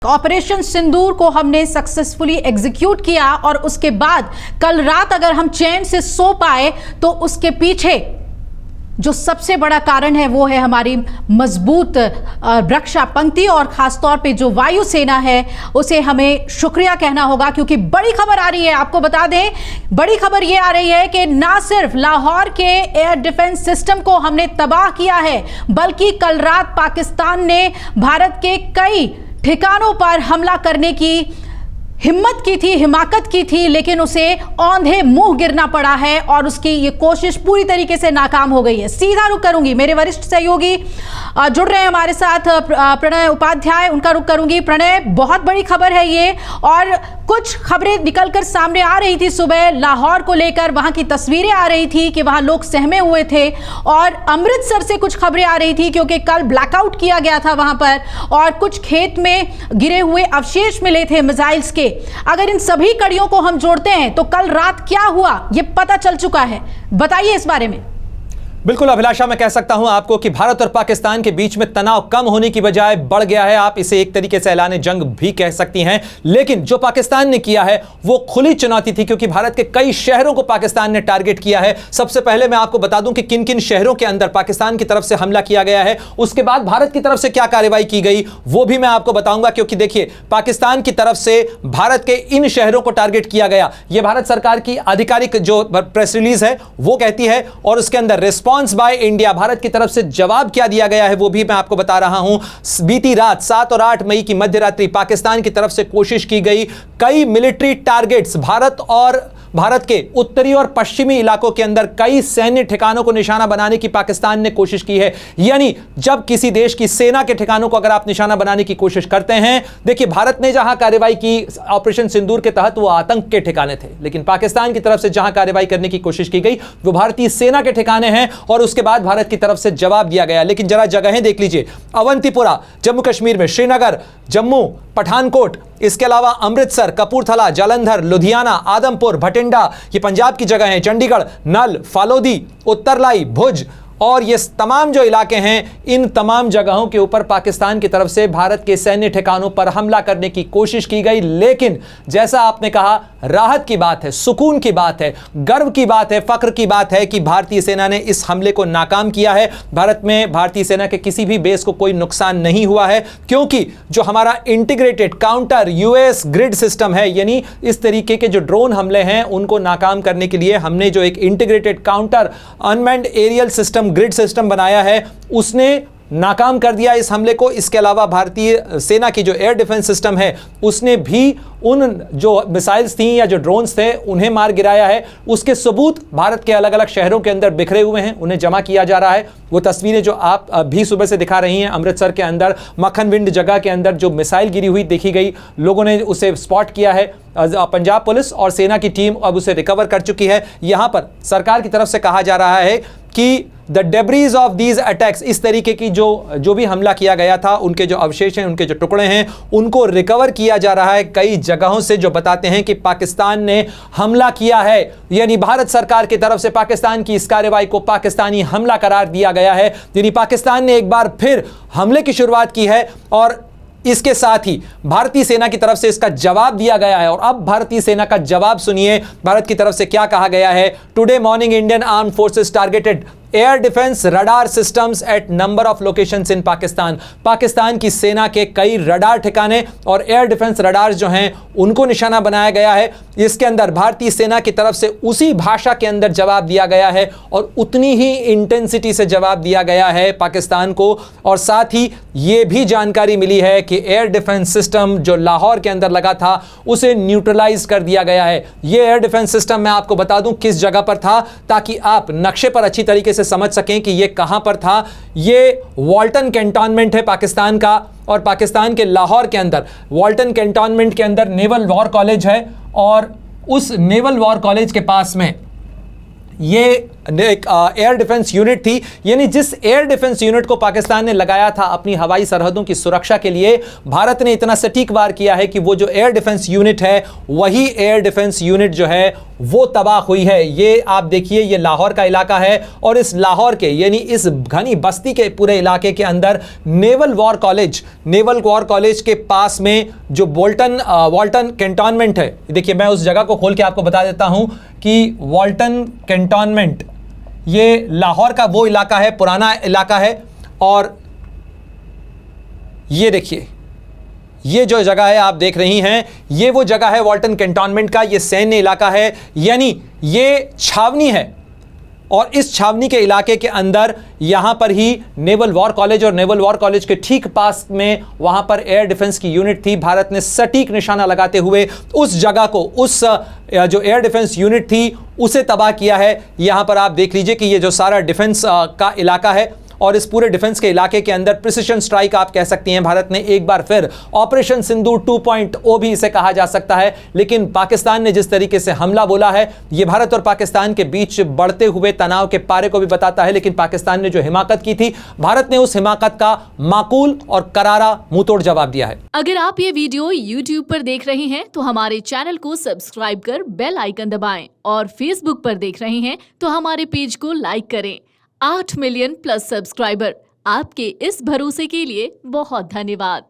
Operation सिंदूर को हमने successfully execute किया और उसके बाद कल रात अगर हम चैन से सो पाए तो उसके पीछे जो सबसे बड़ा कारण है वो है हमारी मजबूत रक्षा पंक्ति और खासतौर पे जो वायुसेना है उसे हमें शुक्रिया कहना होगा। क्योंकि बड़ी खबर आ रही है, आपको बता दें, बड़ी खबर ये आ रही है कि ना सिर्फ लाहौर के एयर डिफेंस सिस्टम को हमने तबाह किया है बल्कि कल रात पाकिस्तान ने भारत के कई ठिकानों पर हमला करने की हिम्मत की थी, हिमाकत की थी, लेकिन उसे औंधे मुंह गिरना पड़ा है और उसकी ये कोशिश पूरी तरीके से नाकाम हो गई है। सीधा रुख करूंगी, मेरे वरिष्ठ सहयोगी जुड़ रहे हैं हमारे साथ, प्रणय उपाध्याय, उनका रुख करूंगी। प्रणय, बहुत बड़ी खबर है ये और कुछ खबरें निकलकर सामने आ रही थी सुबह लाहौर को लेकर, वहां की तस्वीरें आ रही थी कि वहां लोग सहमे हुए थे और अमृतसर से कुछ खबरें आ रही थी क्योंकि कल ब्लैकआउट किया गया था वहां पर और कुछ खेत में गिरे हुए अवशेष मिले थे मिसाइल्स के। अगर इन सभी कड़ियों को हम जोड़ते हैं तो कल रात क्या हुआ ये पता चल चुका है, बताइए इस बारे में। बिल्कुल अभिलाषा, मैं कह सकता हूं आपको कि भारत और पाकिस्तान के बीच में तनाव कम होने की बजाय बढ़ गया है। आप इसे एक तरीके से ऐलान जंग भी कह सकती हैं, लेकिन जो पाकिस्तान ने किया है वो खुली चुनौती थी क्योंकि भारत के कई शहरों को पाकिस्तान ने टारगेट किया है। सबसे पहले मैं आपको बता दूं कि किन किन शहरों के अंदर पाकिस्तान की तरफ से हमला किया गया है, उसके बाद भारत की तरफ से क्या कार्रवाई की गई वो भी मैं आपको बताऊंगा। क्योंकि देखिए, पाकिस्तान की तरफ से भारत के इन शहरों को टारगेट किया गया, यह भारत सरकार की आधिकारिक जो प्रेस रिलीज है वो कहती है, और उसके अंदर रिस्पॉन्स बाय इंडिया, भारत की तरफ से जवाब क्या दिया गया है वो भी मैं आपको बता रहा हूं। बीती रात 7 और 8 मई की मध्यरात्रि पाकिस्तान की तरफ से कोशिश की गई कई मिलिट्री टारगेट्स, भारत के उत्तरी और पश्चिमी इलाकों के अंदर कई सैन्य ठिकानों को निशाना बनाने की पाकिस्तान ने कोशिश की है। यानी जब किसी देश की सेना के ठिकानों को अगर आप निशाना बनाने की कोशिश करते हैं, देखिए भारत ने जहां कार्रवाई की ऑपरेशन सिंदूर के तहत वो आतंक के ठिकाने थे, लेकिन पाकिस्तान की तरफ से जहां कार्रवाई करने की कोशिश की गई वो भारतीय सेना के ठिकाने हैं और उसके बाद भारत की तरफ से जवाब दिया गया। लेकिन जरा जगहें देख लीजिए, अवंतीपुरा जम्मू कश्मीर में, श्रीनगर, जम्मू, पठानकोट, इसके अलावा अमृतसर, कपूरथला, जालंधर, लुधियाना, आदमपुर, भटिंडा, ये पंजाब की जगह है, चंडीगढ़, नल, फालोदी, उत्तरलाई, भुज, और ये तमाम जो इलाके हैं, इन तमाम जगहों के ऊपर पाकिस्तान की तरफ से भारत के सैन्य ठिकानों पर हमला करने की कोशिश की गई। लेकिन जैसा आपने कहा, राहत की बात है, सुकून की बात है, गर्व की बात है, फख्र की बात है कि भारतीय सेना ने इस हमले को नाकाम किया है। भारत में भारतीय सेना के किसी भी बेस को कोई नुकसान नहीं हुआ है क्योंकि जो हमारा integrated counter US grid system है, यानी इस तरीके के जो ड्रोन हमले हैं उनको नाकाम करने के लिए हमने जो एक integrated counter unmanned aerial system grid system बनाया है, उसने नाकाम कर दिया इस हमले को। इसके अलावा भारतीय सेना की जो एयर डिफेंस सिस्टम है उसने भी उन जो मिसाइल्स थी या जो ड्रोन्स थे उन्हें मार गिराया है। उसके सबूत भारत के अलग अलग शहरों के अंदर बिखरे हुए हैं, उन्हें जमा किया जा रहा है। वो तस्वीरें जो आप अभी सुबह से दिखा रही हैं, अमृतसर के अंदर मक्खनविंड जगह के अंदर जो मिसाइल गिरी हुई देखी गई, लोगों ने उसे स्पॉट किया है। पंजाब पुलिस और सेना की टीम अब उसे रिकवर कर चुकी है। यहां पर सरकार की तरफ से कहा जा रहा है कि the debris of these attacks, इस तरीके की जो भी हमला किया गया था, उनके जो अवशेष हैं, उनके जो टुकड़े हैं, उनको रिकवर किया जा रहा है कई जगहों से, जो बताते हैं कि पाकिस्तान ने हमला किया है। यानी भारत सरकार की तरफ से पाकिस्तान की इस कार्रवाई को पाकिस्तानी हमला करार दिया गया है। यानी पाकिस्तान ने एक बार फिर हमले की शुरुआत की है और इसके साथ ही भारतीय सेना की तरफ से इसका जवाब दिया गया है। और अब भारतीय सेना का जवाब सुनिए, भारत की तरफ से क्या कहा गया है। Today morning Indian armed forces targeted air defence radar systems at number of locations in Pakistan. Pakistan की सेना के कई रडार ठिकाने और एयर डिफेंस रडार जो हैं उनको निशाना बनाया गया है। इसके अंदर भारतीय सेना की तरफ से उसी भाषा के अंदर जवाब दिया गया है और उतनी ही इंटेंसिटी से जवाब दिया गया है पाकिस्तान को। और साथ ही ये भी जानकारी मिली है कि एयर डिफेंस सिस्टम जो लाहौर के अंदर लगा था उसे न्यूट्रलाइज कर दिया गया है। ये एयर डिफेंस सिस्टम मैं आपको बता दूं किस जगह पर था ताकि आप नक्शे पर अच्छी तरीके से समझ सकें कि यह कहां पर था। यह वाल्टन कैंटोनमेंट है पाकिस्तान का, और पाकिस्तान के लाहौर के अंदर वाल्टन कैंटोनमेंट के अंदर नेवल वॉर कॉलेज है और उस नेवल वॉर कॉलेज के पास में यह एक एयर डिफेंस यूनिट थी, यानी जिस एयर डिफेंस यूनिट को पाकिस्तान ने लगाया था अपनी हवाई सरहदों की सुरक्षा के लिए, भारत ने इतना सटीक वार किया है कि वो जो एयर डिफेंस यूनिट है वही एयर डिफेंस यूनिट जो है वो तबाह हुई है। ये आप देखिए, ये लाहौर का इलाका है और इस लाहौर के यानी इस घनी बस्ती के पूरे इलाके के अंदर नेवल वॉर कॉलेज के पास में जो वॉल्टन कैंटोनमेंट है, देखिए मैं उस जगह को खोल के आपको बता देता हूं कि वॉल्टन कैंटोनमेंट ये लाहौर का वो इलाका है, पुराना इलाका है। और ये देखिए, ये जो जगह है आप देख रही हैं, ये वो जगह है वॉल्टन कैंटोनमेंट का, ये सैन्य इलाका है, यानी ये छावनी है। और इस छावनी के इलाके के अंदर यहां पर ही नेवल वॉर कॉलेज, और नेवल वॉर कॉलेज के ठीक पास में वहां पर एयर डिफेंस की यूनिट थी। भारत ने सटीक निशाना लगाते हुए उस जगह को, उस जो एयर डिफेंस यूनिट थी उसे तबाह किया है। यहां पर आप देख लीजिए कि ये जो सारा डिफेंस का इलाका है और इस पूरे डिफेंस के इलाके के अंदर प्रिसिशन स्ट्राइक आप कह सकती हैं, भारत ने एक बार फिर ऑपरेशन सिंदूर 2.0 भी इसे कहा जा सकता है। लेकिन पाकिस्तान ने जिस तरीके से हमला बोला है, यह भारत और पाकिस्तान के बीच बढ़ते हुए तनाव के पारे को भी बताता है। लेकिन पाकिस्तान ने जो हिमाकत की थी, भारत ने उस हिमाकत का माकूल और करारा मुंहतोड़ जवाब दिया है। अगर आप ये वीडियो YouTube पर देख रहे हैं तो हमारे चैनल को सब्सक्राइब कर बेल आइकन दबाएं, और Facebook पर देख रहे हैं तो हमारे पेज को लाइक करें। 8 मिलियन प्लस सब्सक्राइबर, आपके इस भरोसे के लिए बहुत धन्यवाद।